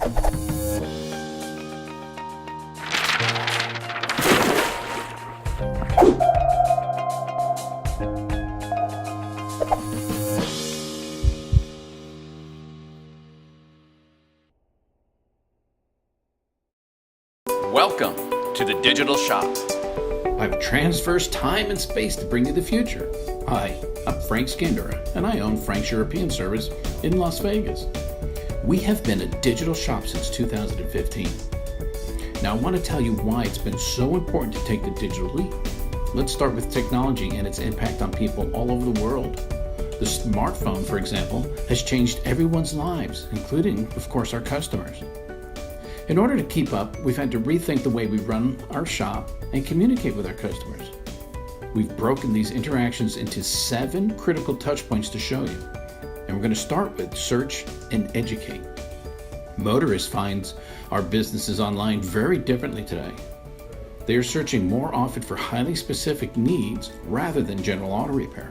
Welcome to the Digital Shop. I've transversed time and space to bring you the future. Hi, I'm Frank Skindera, and I own Frank's European Service in Las Vegas. We have been a digital shop since 2015. Now I want to tell you why it's been so important to take the digital leap. Let's start with technology and its impact on people all over the world. The smartphone, for example, has changed everyone's lives, including, of course, our customers. In order to keep up, we've had to rethink the way we run our shop and communicate with our customers. We've broken these interactions into 7 critical touch points to show you. And we're going to start with search and educate. Motorists finds our businesses online very differently today. They are searching more often for highly specific needs rather than general auto repair.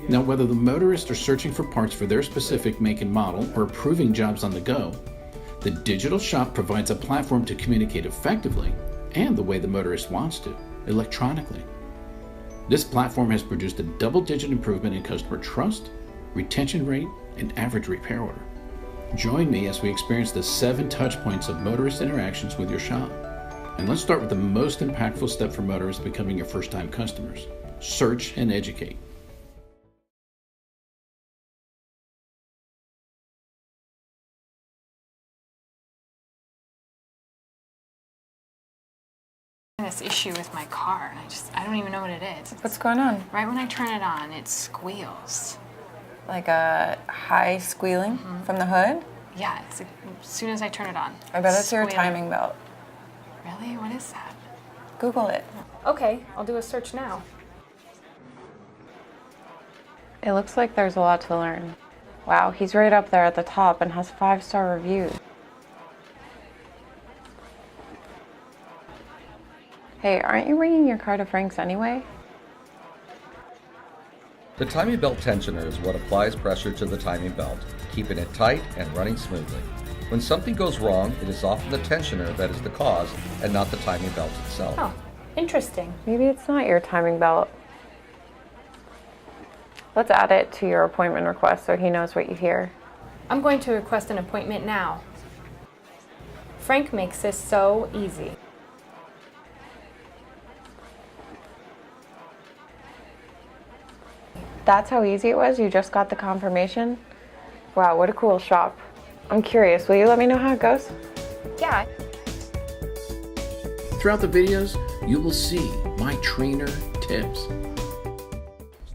Now, whether the motorists are searching for parts for their specific make and model or approving jobs on the go, the digital shop provides a platform to communicate effectively and the way the motorist wants to, electronically. This platform has produced a double-digit improvement in customer trust, retention rate, and average repair order. Join me as we experience the 7 touch points of motorist interactions with your shop. And let's start with the most impactful step for motorists becoming your first-time customers: search and educate. This issue with my car, and I don't even know what it is. What's going on? Right when I turn it on, it squeals. Like a high squealing from the hood? Yeah, it's like, as soon as I turn it on. I bet it's your squealing. timing belt. Really? What is that? Google it. Okay, I'll do a search now. It looks like there's a lot to learn. Wow, he's right up there at the top and has 5-star reviews. Hey, aren't you bringing your car to Frank's anyway? The timing belt tensioner is what applies pressure to the timing belt, keeping it tight and running smoothly. When something goes wrong, it is often the tensioner that is the cause and not the timing belt itself. Oh, interesting. Maybe it's not your timing belt. Let's add it to your appointment request so he knows what you hear. I'm going to request an appointment now. Frank makes this so easy. That's how easy it was? You just got the confirmation? Wow, what a cool shop. I'm curious, will you let me know how it goes? Yeah. Throughout the videos, you will see my trainer tips.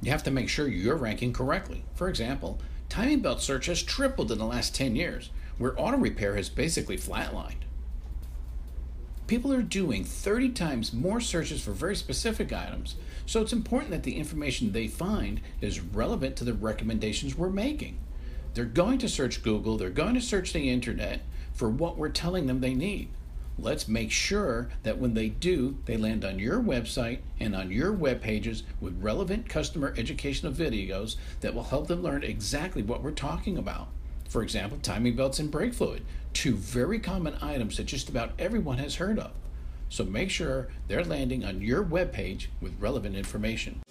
You have to make sure you're ranking correctly. For example, timing belt search has tripled in the last 10 years, where auto repair has basically flatlined. People are doing 30 times more searches for very specific items, so it's important that the information they find is relevant to the recommendations we're making. They're going to search Google, they're going to search the internet for what we're telling them they need. Let's make sure that when they do, they land on your website and on your web pages with relevant customer educational videos that will help them learn exactly what we're talking about. For example, timing belts and brake fluid, 2 very common items that just about everyone has heard of. So make sure they're landing on your webpage with relevant information.